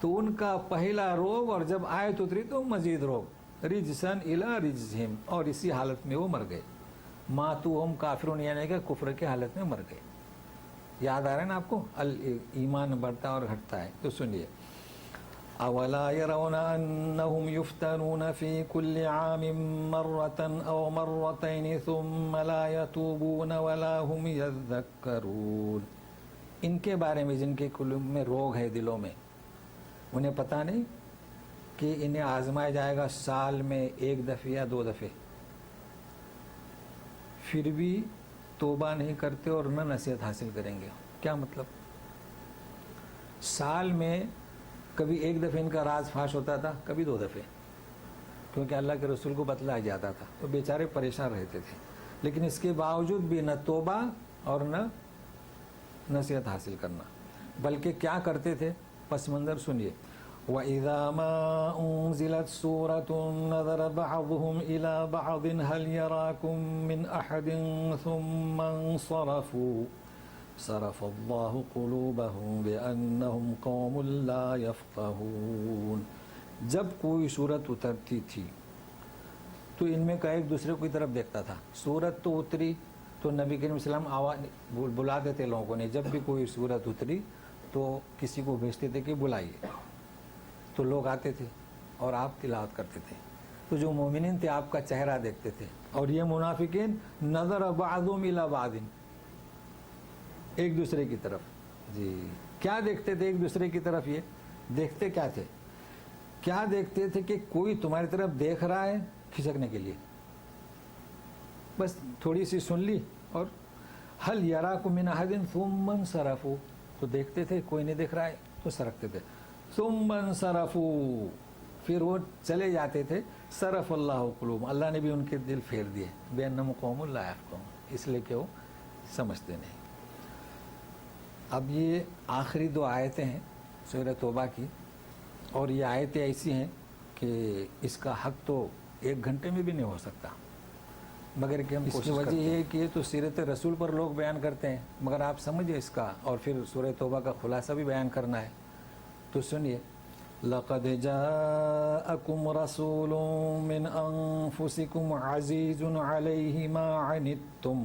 تو ان کا پہلا روگ، اور جب آیت اتری تو مزید روگ، رجسن الی رجسہم، اور اسی حالت میں وہ مر گئے. ماتوا ہم کافرون، یعنی کہ کفر کے حالت میں مر گئے. یاد آ رہا ہے نا آپ کو؟ ایمان بڑھتا اور گھٹتا ہے. تو سنیے، اولا يرون انهم يفتنون في كل عام مرة او مرتين ثم لا يتوبون ولا هم يذكرون. ان کے بارے میں جن کے قلوب میں روگ ہے، دلوں میں، انہیں پتہ نہیں کہ انہیں آزمایا جائے گا سال میں ایک دفعہ یا دو دفعے، پھر بھی توبہ نہیں کرتے اور نہ نصیحت حاصل کریں گے. کیا مطلب؟ سال میں کبھی ایک دفعہ ان کا راز فاش ہوتا تھا، کبھی دو دفعے، کیونکہ اللہ کے رسول کو بتلایا جاتا تھا تو بیچارے پریشان رہتے تھے. لیکن اس کے باوجود بھی نہ توبہ اور نہ نصیحت حاصل کرنا، بلکہ کیا کرتے تھے؟ پس منظر سنیے. وَإِذَا مَا أُنزِلَتْ سُورَةٌ نَظَرَ بَعْضُهُمْ إِلَىٰ بَعْضٍ هَلْ يَرَاكُم مِّنْ أَحَدٍ ثُمَّ انصَرَفُوا صَرَفَ اللَّهُ قُلُوبَهُم بِأَنَّهُمْ قَوْمٌ لَّا يَفْقَهُونَ. جب کوئی صورت اترتی تھی تو ان میں کا ایک دوسرے کی طرف دیکھتا تھا. صورت تو اتری تو نبی کریم صلی اللہ علیہ وسلم بلا دیتے لوگوں کو. نہیں، جب بھی کوئی صورت اتری تو کسی کو بھیجتے تھے کہ بلائیے، تو لوگ آتے تھے اور آپ تلاوت کرتے تھے. تو جو مومنین تھے آپ کا چہرہ دیکھتے تھے، اور یہ منافقین نظر بعضهم الى بعض، ایک دوسرے کی طرف. جی، کیا دیکھتے تھے ایک دوسرے کی طرف؟ یہ دیکھتے کیا تھے؟ کیا دیکھتے تھے کہ کوئی تمہاری طرف دیکھ رہا ہے کھسکنے کے لیے، بس تھوڑی سی سن لی، اور هل يراكم من احد ثم انصرفوا، تو دیکھتے تھے کوئی نہیں دیکھ رہا ہے تو سرکتے تھے. ثم انصرفوا، پھر وہ چلے جاتے تھے. صرف اللہ قلوب، اللہ نے بھی ان کے دل پھیر دیے. بأنهم قوم لا يفقهون، اس لیے کہ وہ سمجھتے نہیں. اب یہ آخری دو آیتیں ہیں سورہ توبہ کی، اور یہ آیتیں ایسی ہیں کہ اس کا حق تو ایک گھنٹے میں بھی نہیں ہو سکتا، مگر کہ ہم اس کی وجہ یہ ہے کہ تو سیرت رسول پر لوگ بیان کرتے ہیں، مگر آپ سمجھے اس کا، اور پھر سورہ توبہ کا خلاصہ بھی بیان کرنا ہے. تو سنیے، لقد جاءکم رسول من انفسکم عزیز علیہ ما عنتم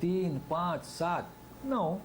3, 5, 7, 9,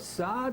7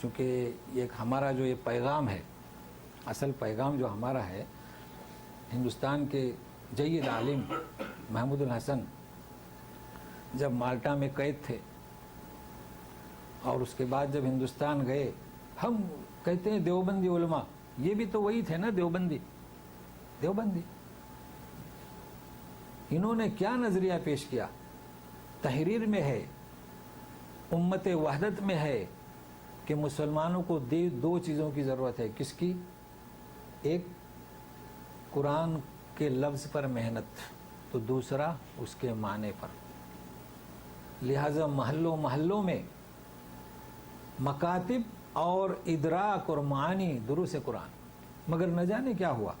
چونکہ ایک ہمارا جو یہ پیغام ہے، اصل پیغام جو ہمارا ہے، ہندوستان کے جید عالم محمود الحسن جب مالٹا میں قید تھے اور اس کے بعد جب ہندوستان گئے، ہم کہتے ہیں دیوبندی علماء، یہ بھی تو وہی تھے نا، دیوبندی انہوں نے کیا نظریہ پیش کیا؟ تحریر میں ہے، امت وحدت میں ہے کہ مسلمانوں کو دو چیزوں کی ضرورت ہے۔ کس کی؟ ایک قرآن کے لفظ پر محنت، تو دوسرا اس کے معنی پر۔ لہذا محلوں میں مکاتب اور ادراک اور معنی دروس قرآن، مگر نہ جانے کیا ہوا،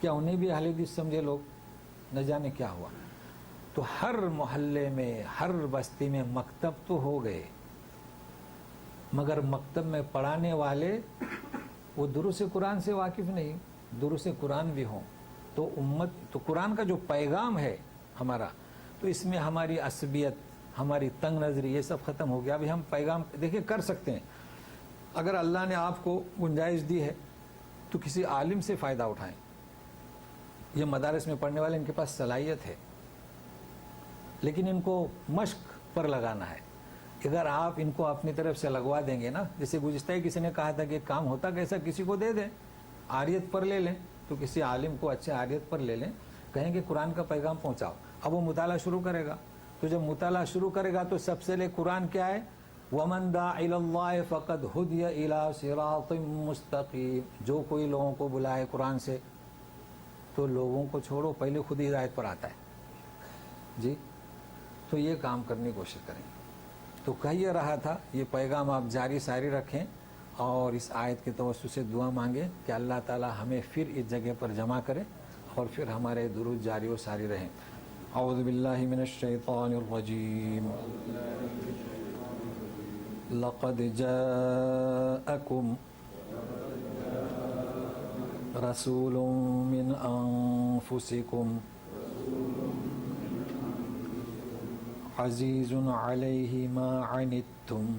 کیا انہیں بھی اہل حدیث سمجھے لوگ؟ نہ جانے کیا ہوا۔ تو ہر محلے میں، ہر بستی میں مکتب تو ہو گئے، مگر مکتب میں پڑھانے والے وہ دروس قرآن سے واقف نہیں۔ دروس قرآن بھی ہوں تو تو قرآن کا جو پیغام ہے ہمارا، تو اس میں ہماری عصبیت، ہماری تنگ نظری، یہ سب ختم ہو گیا۔ ابھی ہم پیغام دیکھیں کر سکتے ہیں، اگر اللہ نے آپ کو گنجائش دی ہے تو کسی عالم سے فائدہ اٹھائیں۔ یہ مدارس میں پڑھنے والے، ان کے پاس صلاحیت ہے، لیکن ان کو مشق پر لگانا ہے۔ اگر آپ ان کو اپنی طرف سے لگوا دیں گے نا، جیسے گزشتہ ہی کسی نے کہا تھا کہ کام ہوتا کیسا، کسی کو دے دیں، عاریت پر لے لیں، تو کسی عالم کو اچھے عاریت پر لے لیں، کہیں کہ قرآن کا پیغام پہنچاؤ۔ اب وہ مطالعہ شروع کرے گا، تو جب مطالعہ شروع کرے گا تو سب سے لے قرآن کیا ہے؟ وَمَن دَعَا إِلَى اللَّهِ فَقَدْ هُدِيَ إِلَىٰ صِرَاطٍ مُسْتَقِيمٍ، جو کوئی لوگوں کو بلائے قرآن سے تو لوگوں کو چھوڑو، پہلے خود ہدایت پر آتا ہے جی۔ تو یہ کام کرنے کی کوشش کریں۔ تو کہہ یہ رہا تھا، یہ پیغام آپ جاری ساری رکھیں اور اس آیت کے توسط سے دعا مانگیں کہ اللہ تعالی ہمیں پھر اس جگہ پر جمع کرے اور پھر ہمارے درود جاری و ساری رہیں۔ اعوذ باللہ من الشیطان الرجیم، لقد جاءکم رسول من انفسکم عزیز علیہ ما عنتم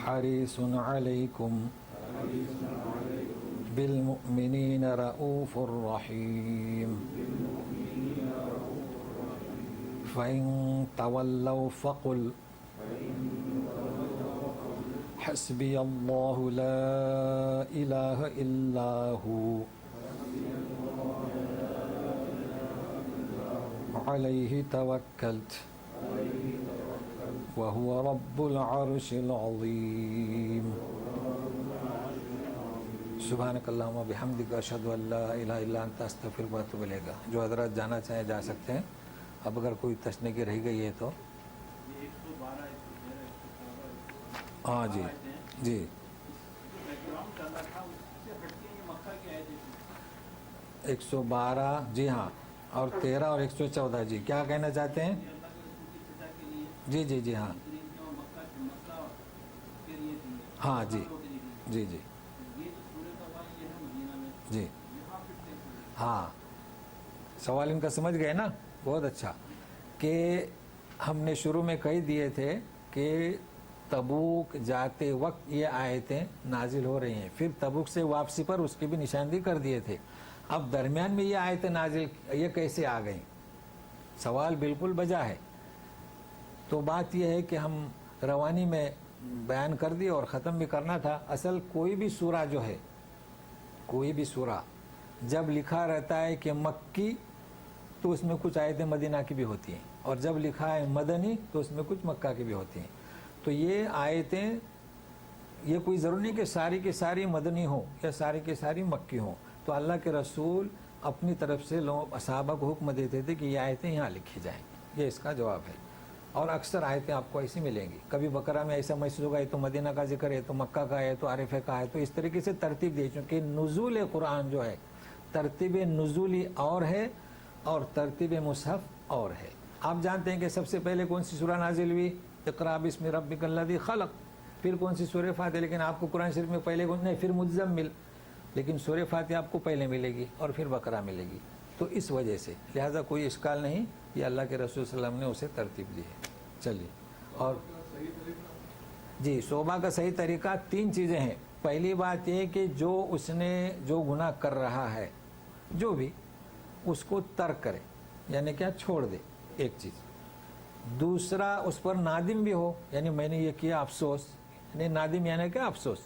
حریص علیکم بالمؤمنین رؤوف رحیم فإن تولوا فقل حسبی اللہ لا الہ الا ہو علیہ توکلت وهو رب العرش العظیم۔ سبحانک اللہم وبحمدک اشہد ان لا الہ الا انت استغفرک واتوب الیک۔ جو حضرات جانا چاہیں جا سکتے ہیں، اب اگر کوئی تشنیح رہ گئی ہے تو ہاں جی جی 112 جی ہاں، اور 13 اور 114 جی، کیا کہنا چاہتے ہیں؟ جی جی جی ہاں ہاں جی جی جی جی ہاں، سوال ان کا سمجھ گئے نا، بہت اچھا۔ کہ ہم نے شروع میں کہہ دیے تھے کہ تبوک جاتے وقت یہ آیتیں نازل ہو رہی ہیں، پھر تبوک سے واپسی پر اس کی بھی نشاندہی کر دیے تھے۔ اب درمیان میں یہ آیتیں نازل یہ کیسے آ گئیں؟ سوال بالکل بجا ہے۔ تو بات یہ ہے کہ ہم روانی میں بیان کر دی اور ختم بھی کرنا تھا۔ اصل کوئی بھی سورہ جو ہے، کوئی بھی سورہ جب لکھا رہتا ہے کہ مکی تو اس میں کچھ آیتیں مدینہ کی بھی ہوتی ہیں، اور جب لکھا ہے مدنی تو اس میں کچھ مکہ کی بھی ہوتی ہیں۔ تو یہ آیتیں، یہ کوئی ضروری نہیں کہ ساری کی ساری مدنی ہوں یا ساری کی ساری مکی ہوں۔ تو اللہ کے رسول اپنی طرف سے صحابہ کو حکم دیتے تھے کہ یہ آیتیں یہاں لکھی جائیں، یہ اس کا جواب ہے۔ اور اکثر آیتیں آپ کو ایسی ملیں گی، کبھی بقرہ میں ایسا محسوس ہوگا تو مدینہ کا ذکر ہے، تو مکہ کا ہے، تو عارفہ کا ہے، تو اس طریقے سے ترتیب دی، چونکہ نزول قرآن جو ہے ترتیب نزولی اور ہے اور ترتیب مصحف اور ہے۔ آپ جانتے ہیں کہ سب سے پہلے کون سی سورہ نازل ہوئی؟ اقرأ بسم ربک الذی خلق، پھر کون سی سورہ فاتحہ، لیکن آپ کو قرآن شریف میں پہلے کون نہیں، پھر مزمل، لیکن سورہ فاتحہ آپ کو پہلے ملے گی اور پھر بقرہ ملے گی۔ تو اس وجہ سے لہٰذا کوئی اشکال نہیں، یہ اللہ کے رسول صلی اللہ علیہ وسلم نے اسے ترتیب دی ہے۔ چلیے، اور جی توبہ کا صحیح طریقہ 3 چیزیں ہیں. پہلی بات یہ کہ جو اس نے جو گناہ کر رہا ہے جو بھی اس کو ترک کرے, یعنی کیا, چھوڑ دے, ایک چیز. دوسرا اس پر نادم بھی ہو, یعنی میں نے یہ کیا افسوس, یعنی نادم یعنی کیا افسوس.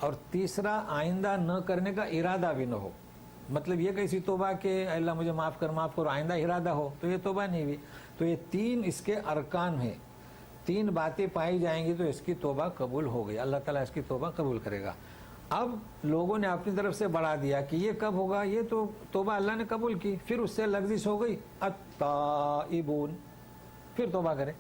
اور تیسرا آئندہ نہ کرنے کا ارادہ بھی نہ ہو. مطلب یہ کیسی توبہ کہ اللہ مجھے معاف کر آئندہ ارادہ ہو, تو یہ توبہ نہیں ہوئی. تو یہ 3 اس کے ارکان ہیں. 3 باتیں پائی جائیں گی تو اس کی توبہ قبول ہو گئی, اللہ تعالیٰ اس کی توبہ قبول کرے گا. اب لوگوں نے اپنی طرف سے بڑھا دیا کہ یہ کب ہوگا, یہ تو توبہ اللہ نے قبول کی, پھر اس سے لغزش ہو گئی التائبون, پھر توبہ کرے.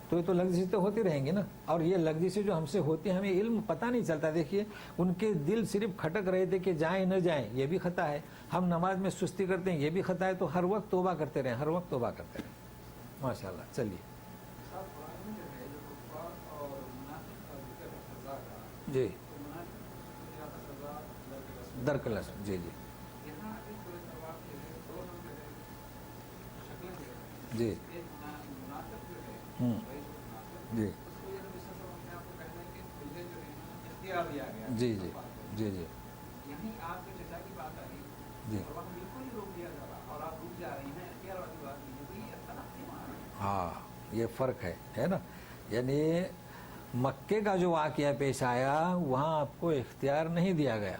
تو یہ تو لغزشیں تو ہوتی رہیں گی نا. اور یہ لغزشیں جو ہم سے ہوتی ہیں ہمیں علم پتہ نہیں چلتا. دیکھیے ان کے دل صرف کھٹک رہے تھے کہ جائیں نہ جائیں, یہ بھی خطا ہے. ہم نماز میں سستی کرتے ہیں, یہ بھی خطا ہے. تو ہر وقت توبہ کرتے رہیں, ہر وقت توبہ کرتے رہیں. ماشاء اللہ. چلیے جی درکلس. جی جی جی جی جی جی جی جی جی ہاں یہ فرق ہے نا. یعنی مکے کا جو واقعہ پیش آیا وہاں آپ کو اختیار نہیں دیا گیا,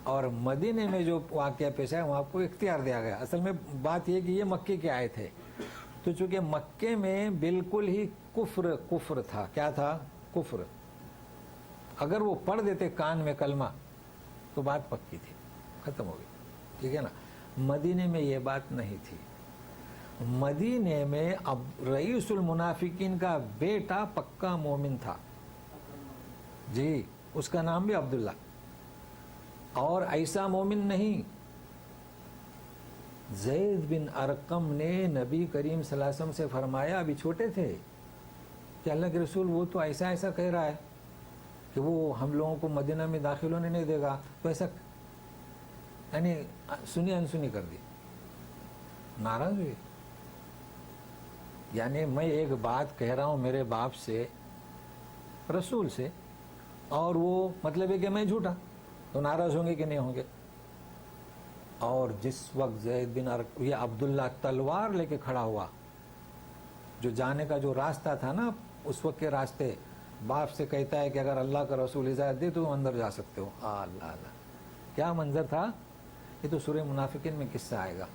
اور مدینے میں جو واقعہ پیش آیا وہاں آپ کو اختیار دیا گیا. اصل میں بات یہ کہ یہ مکے کے آئے تھے, تو چونکہ مکے میں بالکل ہی کفر تھا. کیا تھا؟ کفر. اگر وہ پڑھ دیتے کان میں کلمہ تو بات پکی تھی, ختم ہو گئی. ٹھیک ہے نا. مدینے میں یہ بات نہیں تھی. مدینے میں اب رئیس المنافقین کا بیٹا پکا مومن تھا. جی اس کا نام بھی عبداللہ, اور ایسا مومن نہیں. زید بن ارقم نے نبی کریم صلی اللہ علیہ وسلم سے فرمایا, ابھی چھوٹے تھے, کہ اللہ کے رسول وہ تو ایسا کہہ رہا ہے کہ وہ ہم لوگوں کو مدینہ میں داخل ہونے نہیں دے گا, تو ایسا یعنی سنی انسنی کر دی, ناراض ہوئے. یعنی میں ایک بات کہہ رہا ہوں میرے باپ سے, رسول سے, اور وہ مطلب ہے کہ میں جھوٹا, تو ناراض ہوں گے کہ نہیں ہوں گے. اور جس وقت زید بن یہ عبداللہ تلوار لے کے کھڑا ہوا, جو جانے کا جو راستہ تھا نا اس وقت کے راستے, باپ سے کہتا ہے کہ اگر اللہ کا رسول اجازت دے تو تم اندر جا سکتے ہو. اللہ اللہ, کیا منظر تھا. یہ تو سورہ منافقین میں قصہ آئے گا.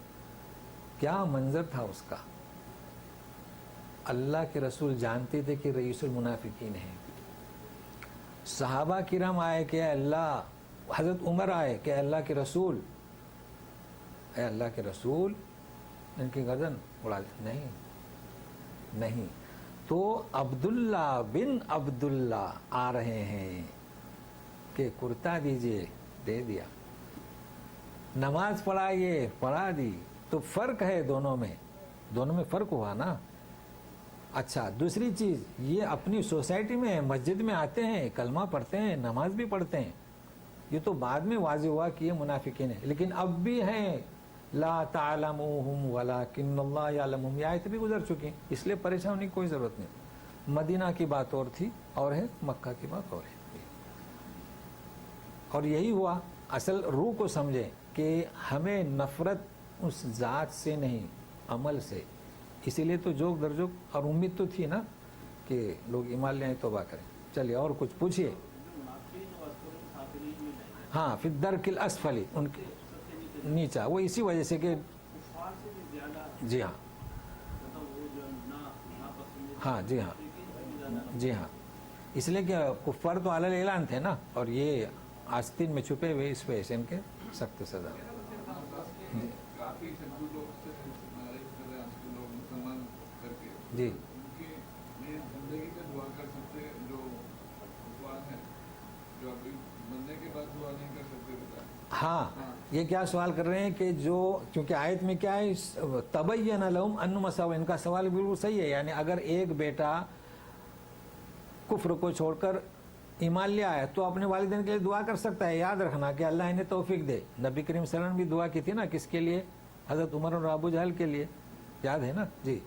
کیا منظر تھا اس کا. اللہ کے رسول جانتے تھے کہ رئیس المنافقین ہیں. صحابہ کرام آئے کہ اے اللہ, حضرت عمر آئے کہ اے اللہ کے رسول, اے اللہ کے رسول ان کی گردن اڑا دے. نہیں. تو عبداللہ بن عبداللہ آ رہے ہیں کہ کرتا دیجئے, دے دیا. نماز پڑھائیے, پڑھا دی. تو فرق ہے دونوں میں فرق ہوا نا. اچھا دوسری چیز, یہ اپنی سوسائٹی میں مسجد میں آتے ہیں, کلمہ پڑھتے ہیں, نماز بھی پڑھتے ہیں. یہ تو بعد میں واضح ہوا کہ یہ منافقین ہیں, لیکن اب بھی ہیں. لا تعلموہم ولکن اللہ یعلمہم, یہ آیت بھی گزر چکی ہیں, اس لیے پریشان ہونے کی کوئی ضرورت نہیں. مدینہ کی بات اور تھی اور ہے, مکہ کی بات اور ہے. اور یہی ہوا. اصل روح کو سمجھیں کہ ہمیں نفرت اس ذات سے نہیں, عمل سے. اسی لیے تو جوک در جوک, اور امید تو تھی نا کہ لوگ ایمان لے آئیں, توبہ کریں. چلیے اور کچھ پوچھئے. ہاں فی الدرک الاسفل, ان کے نیچا, وہ اسی وجہ سے کہ جی ہاں ہاں جی ہاں جی ہاں, اس لیے کہ کفار تو علی الاعلان تھے نا, اور یہ آستین میں چھپے ہوئے, اس وجہ سے ان کے سخت سزا. جی ہاں, یہ کیا سوال کر رہے ہیں کہ جو, کیونکہ آیت میں کیا ہے, تبین لہم انہم سواء, ان کا سوال بالکل صحیح ہے. یعنی اگر ایک بیٹا کفر کو چھوڑ کر ایمان لے آیا تو اپنے والدین کے لیے دعا کر سکتا ہے. یاد رکھنا کہ اللہ انہیں توفیق دے. نبی کریم صلی اللہ علیہ وسلم نے بھی دعا کی تھی نا, کس کے لیے, حضرت عمر اور ابو جہل کے لیے, یاد ہے نا. جی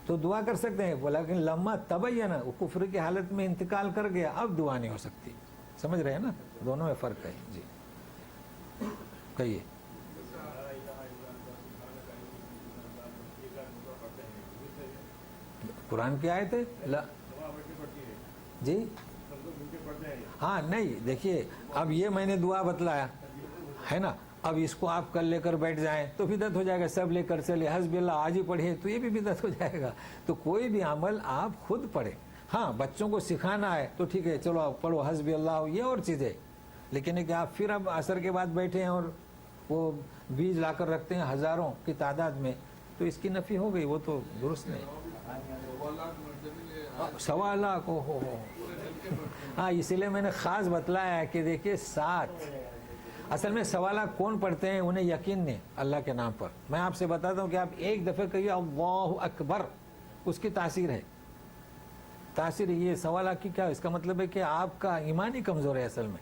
تو دعا کر سکتے ہیں، لیکن لما تبین وہ کفر کی حالت میں انتقال کر گیا، اب دعا نہیں ہو سکتی. سمجھ رہے ہیں نا، دونوں میں فرق ہے. جی کہیے. قرآن کی آیت ہے جی ہاں نہیں دیکھیے، اب یہ میں نے دعا بتلایا ہے نا، اب اس کو آپ کل لے کر بیٹھ جائیں تو بدعت ہو جائے گا. سب لے کر چلے حسبی اللہ آج ہی پڑھیے تو یہ بھی بدعت ہو جائے گا. تو کوئی بھی عمل آپ خود پڑھیں. ہاں بچوں کو سکھانا ہے تو ٹھیک ہے، چلو آپ پڑھو حسبی اللہ، یہ اور چیز ہے. لیکن ہے کہ آپ پھر اب عصر کے بعد بیٹھے ہیں اور وہ بیج لا کر رکھتے ہیں ہزاروں کی تعداد میں، تو اس کی نفی ہو گئی، وہ تو درست نہیں. 1.25 لاکھ ہو ہاں، اسی لیے میں نے خاص بتلایا ہے کہ دیکھیے 7 اصل میں 1.25 لاکھ کون پڑھتے ہیں، انہیں یقین نہیں اللہ کے نام پر. میں آپ سے بتاتا ہوں کہ آپ ایک دفعہ کہیے اللہ اکبر، اس کی تاثیر ہے. تاثیر یہ 1.25 لاکھ کی کیا، اس کا مطلب ہے کہ آپ کا ایمان ہی کمزور ہے اصل میں،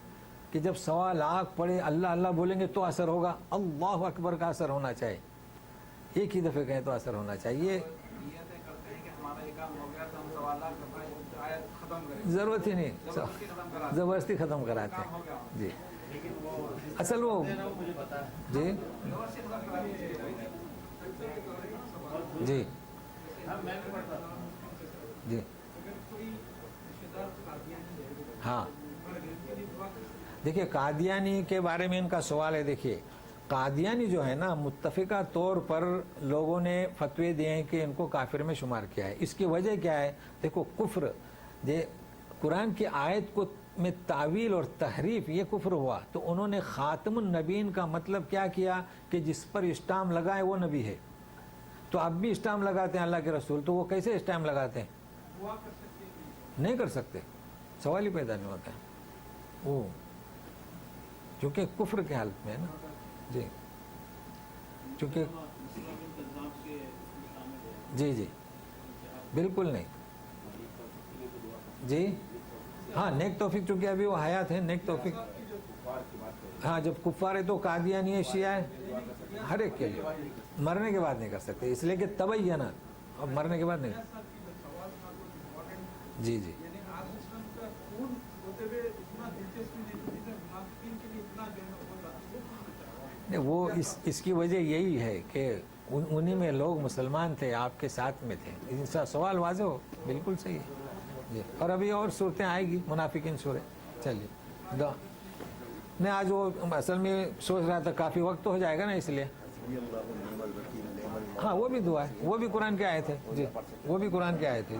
کہ جب 1.25 لاکھ پڑھے اللہ اللہ بولیں گے تو اثر ہوگا. اللہ اکبر کا اثر ہونا چاہیے، ایک ہی دفعہ کہیں تو اثر ہونا چاہیے. ضرورت ہی نہیں، زبردستی ختم کراتے ہیں. جی اصل وہ جی جی جی ہاں دیکھیے قادیانی کے بارے میں ان کا سوال ہے. دیکھیے قادیانی جو ہے نا، متفقہ طور پر لوگوں نے فتوے دیے ہیں کہ ان کو کافر میں شمار کیا ہے. اس کی وجہ کیا ہے؟ دیکھو کفر، یہ قرآن کی آیت کو میں تعویل اور تحریف، یہ کفر ہوا. تو انہوں نے خاتم النبیین کا مطلب کیا کیا کہ جس پر اسٹام لگائے وہ نبی ہے. تو اب بھی اسٹام لگاتے ہیں اللہ کے رسول، تو وہ کیسے اسٹام لگاتے ہیں؟ نہیں کر سکتے، سوال ہی پیدا نہیں ہوتا ہے وہ، کیونکہ کفر کی حالت میں ہے نا. جی چونکہ جی جی بالکل نہیں. جی ہاں نیک توفیق، چونکہ ابھی وہ حیات ہیں، نیک توفیق. ہاں جب کفار ہے تو قادیانی ہے، شیعہ ہے، ہر ایک کے لیے مرنے کے بعد نہیں کر سکتے، اس لیے کہ تبینہ، اب مرنے کے بعد نہیں. جی جی وہ اس کی وجہ یہی ہے کہ انہی میں لوگ مسلمان تھے، آپ کے ساتھ میں تھے. ان کا سوال واضح ہو، بالکل صحیح ہے. جی اور ابھی اور صورتیں آئے گی، منافقین صورت. چلیے نہیں، آج وہ اصل میں سوچ رہا تھا کافی وقت تو ہو جائے گا نا، اس لیے ہاں وہ بھی دعا ہے، وہ بھی قرآن کے آئے تھے. جی وہ بھی قرآن کے آئے تھے.